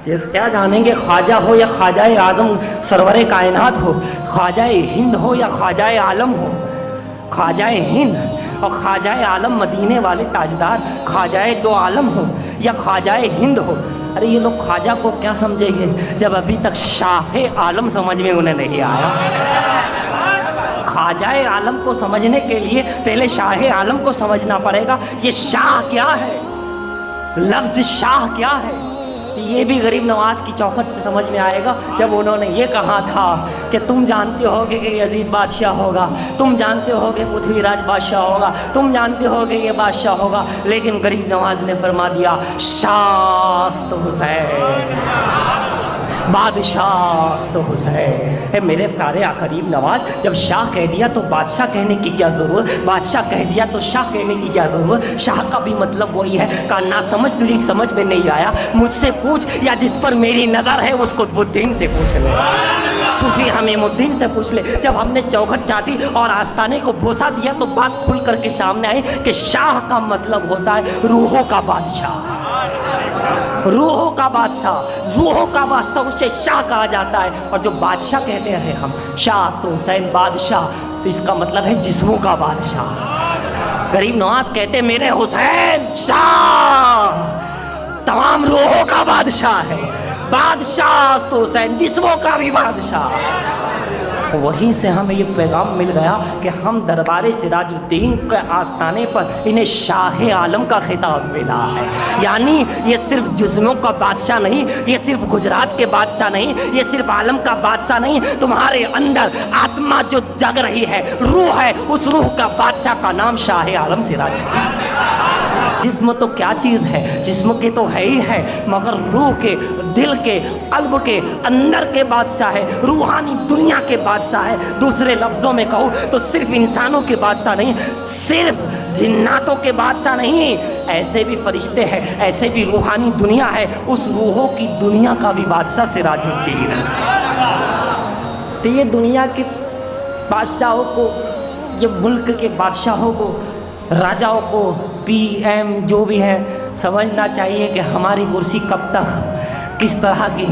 یہ کیا جانیں گے خواجہ ہو یا خواجہ اعظم سرور کائنات ہو، خواجہ ہند ہو یا خواجہ عالم ہو، خواجہ ہند اور خواجہ عالم مدینے والے تاجدار خواجہ دو عالم ہو یا خواجہ ہند ہو. ارے یہ لوگ خواجہ کو کیا سمجھیں گے جب ابھی تک شاہ عالم سمجھ میں انہیں نہیں آیا. خواجہ عالم کو سمجھنے کے لیے پہلے شاہ عالم کو سمجھنا پڑے گا. یہ شاہ کیا ہے، لفظ شاہ کیا ہے. یہ بھی غریب نواز کی چوکھٹ سے سمجھ میں آئے گا جب انہوں نے یہ کہا تھا کہ تم جانتے ہو کہ یزید بادشاہ ہوگا، تم جانتے ہو کہ پرتھوی راج بادشاہ ہوگا، تم جانتے ہو کہ یہ بادشاہ ہوگا. لیکن غریب نواز نے فرما دیا شاست حسین، بادشاہ حسین. اے میرے پیارے غریب نواز، جب شاہ کہہ دیا تو بادشاہ کہنے کی کیا ضرورت، بادشاہ کہہ دیا تو شاہ کہنے کی کیا ضرورت. شاہ کا بھی مطلب وہی ہے کہ نہ سمجھ تجھے سمجھ میں نہیں آیا مجھ سے پوچھ، یا جس پر میری نظر ہے اس قطب الدین سے پوچھ لے، صوفی حمیم الدین سے پوچھ لے. جب ہم نے چوکھٹ چاٹی اور آستانے کو بوسا دیا تو بات کھل کر کے سامنے آئی کہ شاہ کا مطلب ہوتا ہے روحوں کا بادشاہ، روحوں کا بادشاہ، روحوں کا بادشاہ اسے شاہ کہا جاتا ہے. اور جو بادشاہ کہتے ہیں ہم شاہ تو حسین بادشاہ، تو اس کا مطلب ہے جسموں کا بادشاہ. غریب نواز کہتے میرے حسین شاہ تمام روحوں کا بادشاہ ہے، بادشاہ تو حسین جسموں کا بھی بادشاہ. وہیں سے ہمیں یہ پیغام مل گیا کہ ہم دربار سراج الدین کے آستانے پر انہیں شاہ عالم کا خطاب ملا ہے. یعنی یہ صرف جسموں کا بادشاہ نہیں، یہ صرف گجرات کے بادشاہ نہیں، یہ صرف عالم کا بادشاہ نہیں، تمہارے اندر آتما جو جگ رہی ہے، روح ہے، اس روح کا بادشاہ کا نام شاہ عالم سراج الدین. جسم تو کیا چیز ہے، جسم کے تو ہے ہی ہے، مگر روح کے، دل کے، قلب کے اندر کے بادشاہ ہے، روحانی دنیا کے بادشاہ ہے. دوسرے لفظوں میں کہوں تو صرف انسانوں کے بادشاہ نہیں، صرف جناتوں کے بادشاہ نہیں، ایسے بھی فرشتے ہیں، ایسے بھی روحانی دنیا ہے، اس روحوں کی دنیا کا بھی بادشاہ سراج الدین ہے. تو یہ دنیا کے بادشاہوں کو، یہ ملک کے بادشاہوں کو، راجاؤں کو، پی ایم جو بھی ہے، سمجھنا چاہیے کہ ہماری کرسی کب تک، کس طرح کی،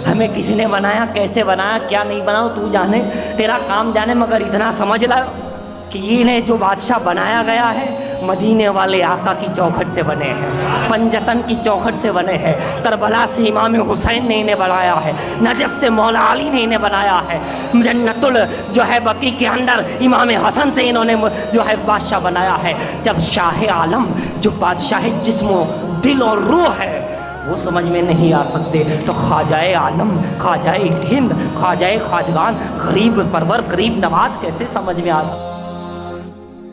ہمیں کسی نے بنایا، کیسے بنایا، کیا نہیں بنایا تو جانے، تیرا کام جانے. مگر اتنا سمجھ لا کہ انہیں جو بادشاہ بنایا گیا ہے مدینے والے آقا کی چوکھٹ سے بنے ہیں، پنجتن کی چوکھٹ سے بنے ہیں، کربلا سے امام حسین نے انہیں بنایا ہے، نجف سے مولا علی نے انہیں بنایا ہے، جنت جو ہے بقی کے اندر امام حسن سے انہوں نے جو ہے بادشاہ بنایا ہے. جب شاہ عالم جو بادشاہ جسم و دل اور روح ہے وہ سمجھ میں نہیں آ سکتے تو خواجہ عالم، خواجہ ہند، خواجہ خواجگان، غریب پرور، غریب نواز کیسے سمجھ میں آ سکتے.